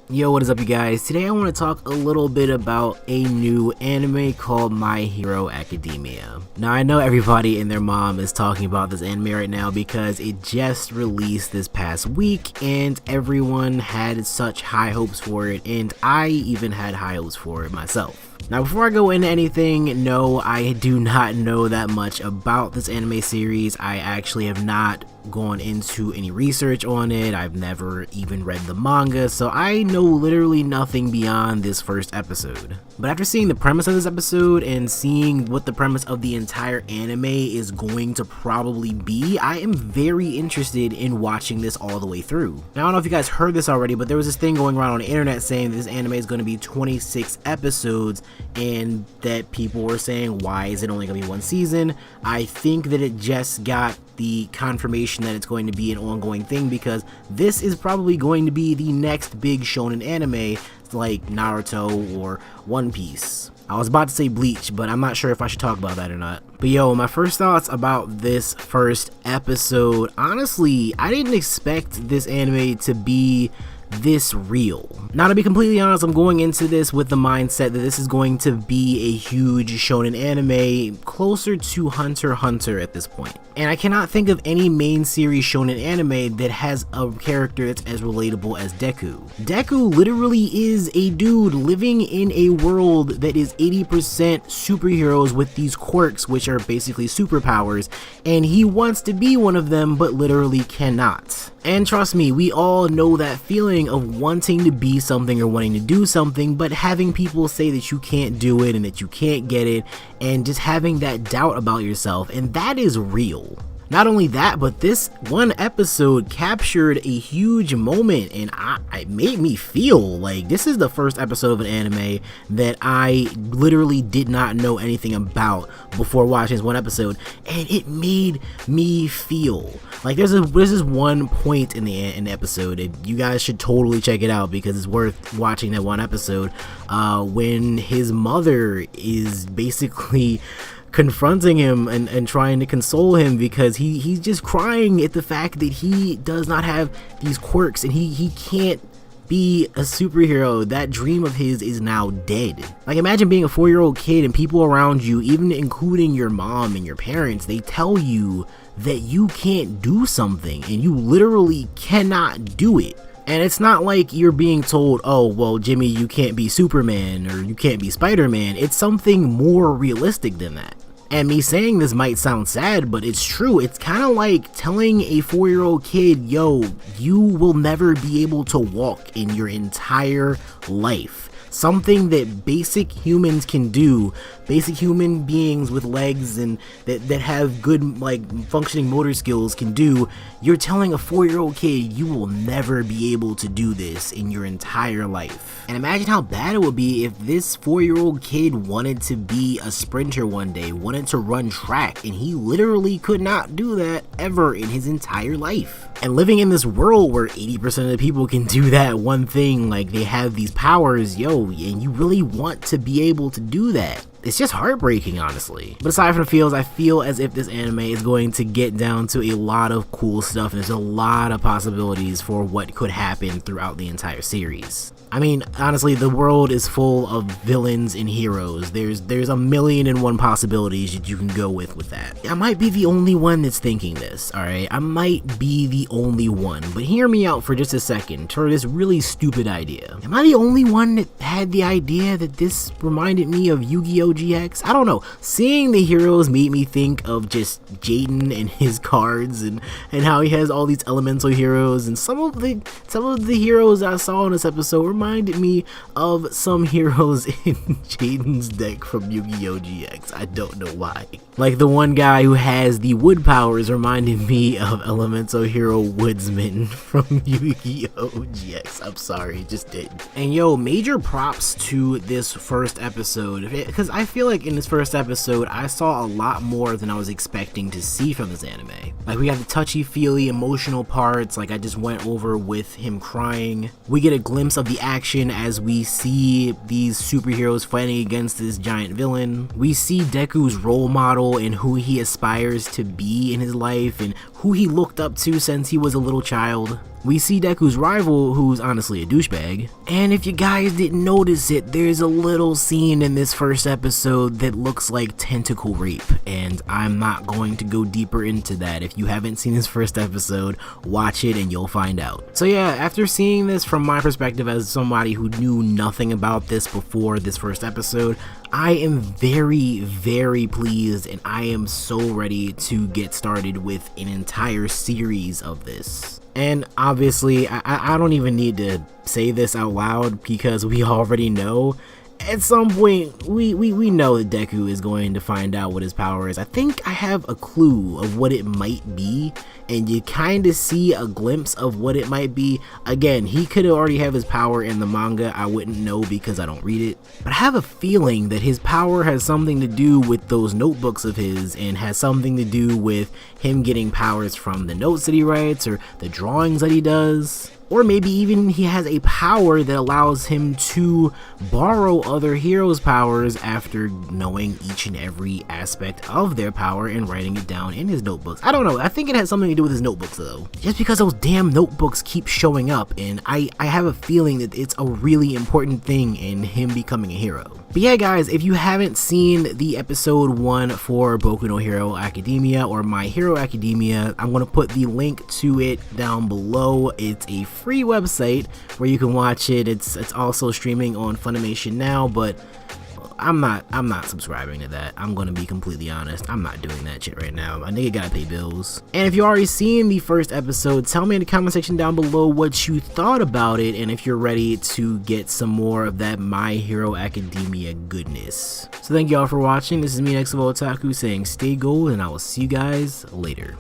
Yo, what is up you guys? Today I want to talk a little bit about a new anime called My Hero Academia. Now I know everybody and their mom is talking about this anime right now because it just released this past week and everyone had such high hopes for it, and I even had high hopes for it myself. Now before I go into anything, no, I do not know that much about this anime series. I actually have not gone into any research on it. I've never even read the manga, so I know literally nothing beyond this first episode. But after seeing the premise of this episode and seeing what the premise of the entire anime is going to probably be, I am very interested in watching this all the way through. Now I don't know if you guys heard this already, but there was this thing going around on the internet saying that this anime is going to be 26 episodes and that people were saying, why is it only going to be one season? I think that it just got the confirmation that it's going to be an ongoing thing because this is probably going to be the next big shonen anime like Naruto or One Piece. I was about to say Bleach, but I'm not sure if I should talk about that or not. But yo, my first thoughts about this first episode, honestly, I didn't expect this anime to be this real. Now to be completely honest, I'm going into this with the mindset that this is going to be a huge shonen anime closer to Hunter x Hunter at this point. And I cannot think of any main series shonen anime that has a character that's as relatable as Deku. Deku literally is a dude living in a world that is 80% superheroes with these quirks, which are basically superpowers, and he wants to be one of them but literally cannot. And trust me, we all know that feeling of wanting to be something or wanting to do something, but having people say that you can't do it and that you can't get it, and just having that doubt about yourself, and that is real. Not only that, but this one episode captured a huge moment, and it made me feel like this is the first episode of an anime that I literally did not know anything about before watching this one episode, and it made me feel like there's this one point in the episode, and you guys should totally check it out because it's worth watching that one episode, when his mother is basically confronting him and trying to console him because he's just crying at the fact that he does not have these quirks and he can't be a superhero. That dream of his is now dead. Like, imagine being a 4-year-old kid and people around you, even including your mom and your parents, they tell you that you can't do something and you literally cannot do it. And it's not like you're being told, oh, well, Jimmy, you can't be Superman or you can't be Spider-Man. It's something more realistic than that. And me saying this might sound sad, but it's true. It's kind of like telling a 4-year-old kid, yo, you will never be able to walk in your entire life. Something that basic humans can do, basic human beings with legs and that have good functioning motor skills can do. You're telling a 4-year-old kid you will never be able to do this in your entire life. And imagine how bad it would be if this 4-year-old kid wanted to be a sprinter one day, wanted to run track, and he literally could not do that ever in his entire life. And living in this world where 80% of the people can do that one thing, like they have these powers, yo, and you really want to be able to do that. It's just heartbreaking, honestly. But aside from the feels, I feel as if this anime is going to get down to a lot of cool stuff, and there's a lot of possibilities for what could happen throughout the entire series. I mean, honestly, the world is full of villains and heroes. There's a million and one possibilities that you can go with that. I might be the only one that's thinking this, alright? I might be the only one, but hear me out for just a second for this really stupid idea. Am I the only one that had the idea that this reminded me of Yu-Gi-Oh! GX? I don't know. Seeing the heroes made me think of just Jaden and his cards and how he has all these elemental heroes, and some of the heroes I saw in this episode reminded me of some heroes in Jaden's deck from Yu-Gi-Oh! GX. I don't know why. Like the one guy who has the wood powers reminded me of elemental hero Woodsman from Yu-Gi-Oh! GX. I'm sorry, it just did. And yo, major props to this first episode, because I feel like in this first episode I saw a lot more than I was expecting to see from this anime. Like, we got the touchy-feely emotional parts, like I just went over with him crying. We get a glimpse of the action as we see these superheroes fighting against this giant villain. We see Deku's role model and who he aspires to be in his life and who he looked up to since he was a little child. we see Deku's rival, who's honestly a douchebag. And if you guys didn't notice it, there's a little scene in this first episode that looks like tentacle rape, and I'm not going to go deeper into that. If you haven't seen this first episode, watch it and you'll find out. So yeah, after seeing this from my perspective as somebody who knew nothing about this before this first episode, I am very, very pleased, and I am so ready to get started with an entire series of this. And obviously, I don't even need to say this out loud because we already know. At some point, we know that Deku is going to find out what his power is. I think I have a clue of what it might be, and you kind of see a glimpse of what it might be. Again, he could already have his power in the manga. I wouldn't know because I don't read it. But I have a feeling that his power has something to do with those notebooks of his, and has something to do with him getting powers from the notes that he writes or the drawings that he does. Or maybe even he has a power that allows him to borrow other heroes' powers after knowing each and every aspect of their power and writing it down in his notebooks. I don't know, I think it has something to do with his notebooks though. Just because those damn notebooks keep showing up, and I have a feeling that it's a really important thing in him becoming a hero. But yeah guys, if you haven't seen the episode 1 for Boku no Hero Academia or My Hero Academia, I'm going to put the link to it down below. It's a free website where you can watch it. It's also streaming on Funimation now, but I'm not subscribing to that. I'm gonna be completely honest. I'm not doing that shit right now. My nigga gotta pay bills. And if you already seen the first episode, tell me in the comment section down below what you thought about it, and if you're ready to get some more of that My Hero Academia goodness. So thank you all for watching. This is me, NextLevelOtaku, saying stay gold, and I will see you guys later.